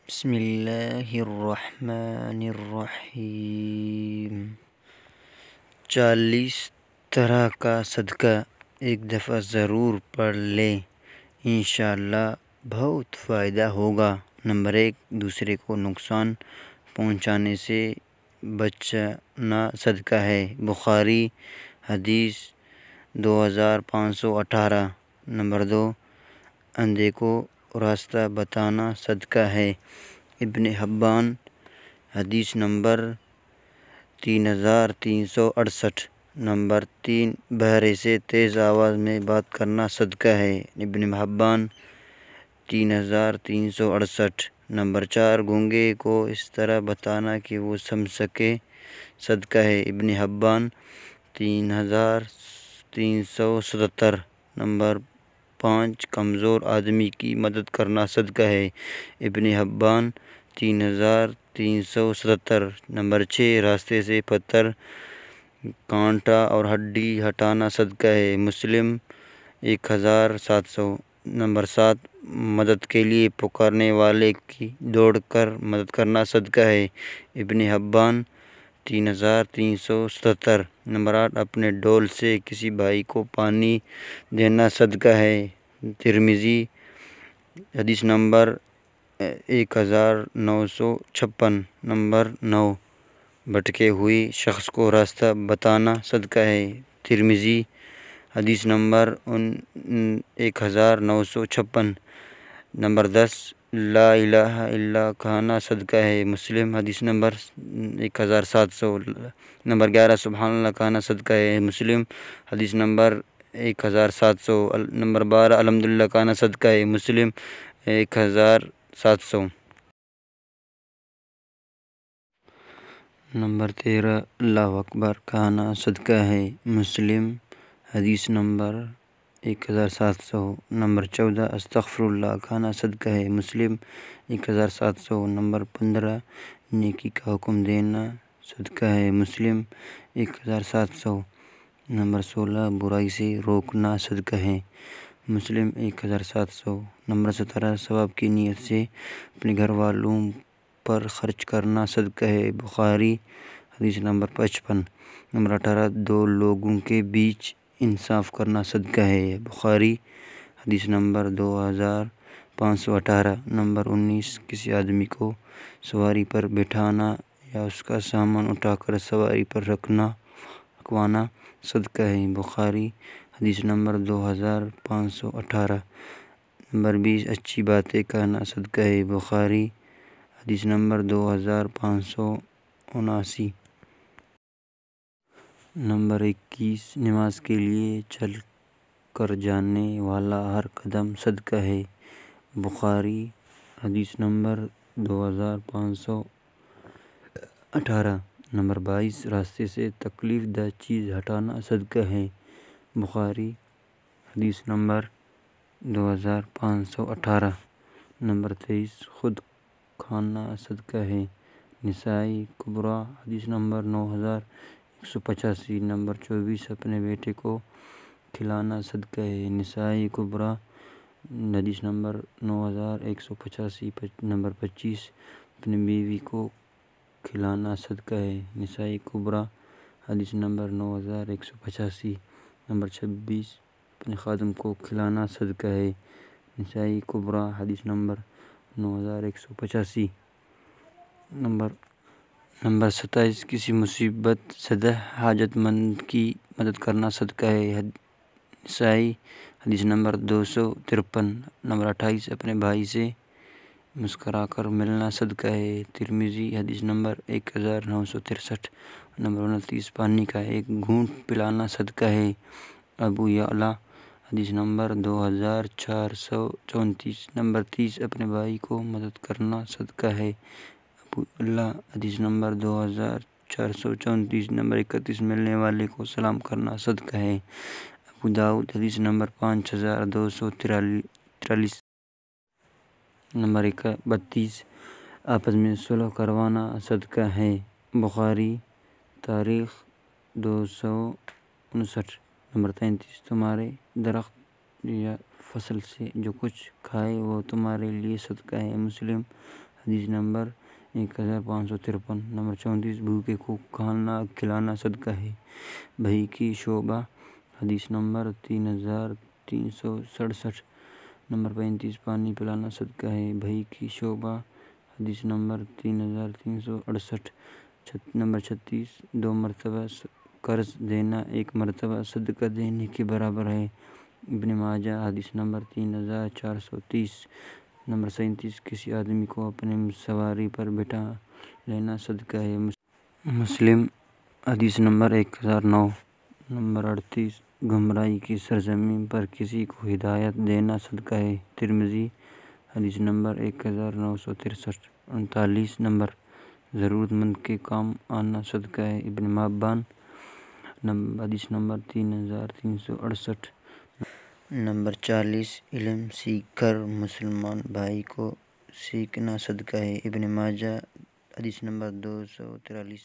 بسم اللہ الرحمن الرحیم 40 طرح کا صدقہ ایک دفعہ ضرور پڑھ لیں، انشاءاللہ بہت فائدہ ہوگا۔ نمبر 1، دوسرے کو نقصان پہنچانے سے بچنا صدقہ ہے۔ بخاری حدیث 2518۔ نمبر 2، اندھے کو راستہ بتانا صدقہ ہے۔ ابن حبان حدیث نمبر 3368۔ نمبر 3، بہرے سے تیز آواز میں بات کرنا صدقہ ہے۔ ابن حبان 3368۔ نمبر 4، گونگے کو اس طرح بتانا کہ وہ سمجھ سکے صدقہ ہے۔ ابن حبان 3377۔ نمبر 5، کمزور آدمی کی مدد کرنا صدقہ ہے۔ ابن حبان 3377۔ نمبر 6، راستے سے پتھر، کانٹا اور ہڈی ہٹانا صدقہ ہے۔ مسلم 1700۔ نمبر 7، مدد کے لیے پکارنے والے کی دوڑ کر مدد کرنا صدقہ ہے۔ ابن حبان 3377۔ نمبر 8، اپنے ڈول سے کسی بھائی کو پانی دینا صدقہ ہے۔ ترمذی حدیث نمبر 1956۔ نمبر 9، بھٹکے ہوئے شخص کو راستہ بتانا صدقہ ہے۔ ترمذی حدیث نمبر 1956۔ نمبر 10، لا الہ الا کہنا صدقہ ہے۔ مسلم حدیث نمبر 1700۔ نمبر 11، سبحان اللہ کہنا صدقہ ہے۔ مسلم حدیث نمبر 1700۔ نمبر 12، الحمدللہ کہنا صدقہ ہے۔ مسلم 1700۔ نمبر 13، اللہ اکبر کہنا صدقہ ہے۔ مسلم حدیث نمبر 1700۔ نمبر 14، استغفر اللہ کہنا صدقہ ہے۔ مسلم 1700۔ نمبر 15، نیکی کا حکم دینا صدقہ ہے۔ مسلم 1700۔ نمبر 16، برائی سے روکنا صدقہ ہے۔ مسلم 1700۔ نمبر 17، ثواب کی نیت سے اپنے گھر والوں پر خرچ کرنا صدقہ ہے۔ بخاری حدیث نمبر 55۔ نمبر 18، دو لوگوں کے بیچ انصاف کرنا صدقہ ہے۔ بخاری حدیث نمبر 2518۔ نمبر 19، کسی آدمی کو سواری پر بٹھانا یا اس کا سامان اٹھا کر سواری پر رکھوانا صدقہ ہے۔ بخاری حدیث نمبر 2518۔ نمبر 20، اچھی باتیں کہنا صدقہ ہے۔ بخاری حدیث نمبر 2579۔ نمبر 21، نماز کے لیے چل کر جانے والا ہر قدم صدقہ ہے۔ بخاری حدیث نمبر 2518۔ نمبر 22، راستے سے تکلیف دہ چیز ہٹانا صدقہ ہے۔ بخاری حدیث نمبر 2518۔ نمبر 23، خود کھانا صدقہ ہے۔ نسائی کبریٰ حدیث نمبر 9185۔ نمبر 24، اپنے بیٹے کو کھلانا صدقہ ہے۔ نسائی کبریٰ حدیث نمبر 9185۔ نمبر 25، اپنی بیوی کو کھلانا صدقہ ہے۔ نسائی کبریٰ حدیث نمبر 9185۔ نمبر 26، اپنے خادم کو کھلانا صدقہ ہے۔ نسائی کبریٰ حدیث نمبر 9185۔ نمبر 27، کسی مصیبت زدہ حاجت مند کی مدد کرنا صدقہ ہے۔ نسائی حدیث نمبر 253۔ نمبر 28، اپنے بھائی سے مسکرا کر ملنا صدقہ ہے۔ ترمذی حدیث نمبر 1963۔ نمبر 29، پانی کا ایک گھونٹ پلانا صدقہ ہے۔ ابو یعلا حدیث نمبر 2434۔ نمبر 30، اپنے بھائی کو مدد کرنا صدقہ ہے۔ ابو یعلا حدیث نمبر 2434۔ نمبر 31، ملنے والے کو سلام کرنا صدقہ ہے۔ ابو داؤد حدیث نمبر 5243۔ نمبر 32، آپس میں صلح کروانا صدقہ ہے۔ بخاری تاریخ 259۔ نمبر 33، تمہارے درخت یا فصل سے جو کچھ کھائے وہ تمہارے لیے صدقہ ہے۔ مسلم حدیث نمبر 1553۔ نمبر 34 بھوکے کو کھانا کھلانا صدقہ ہے۔ بھائی کی شعبہ حدیث نمبر 3367۔ نمبر 35 پانی پلانا صدقہ ہے۔ بھائی کی شعبہ حدیث نمبر 3368۔ نمبر 36 2 مرتبہ قرض دینا 1 مرتبہ صدقہ دینے کے برابر ہے۔ ابن ماجہ حدیث نمبر 3430۔ نمبر 37 کسی آدمی کو اپنے سواری پر بٹھا لینا صدقہ ہے۔ مسلم حدیث نمبر 1009۔ نمبر 38 گمراہی کی سرزمین پر کسی کو ہدایت دینا صدقہ ہے۔ ترمذی حدیث نمبر 1963۔ 39 نمبر ضرورت مند کے کام آنا صدقہ ہے۔ ابن حبان حدیث نمبر 3368۔ نمبر 40 علم سیکھ کر مسلمان بھائی کو سیکھنا صدقہ ہے۔ ابن ماجہ حدیث نمبر 243۔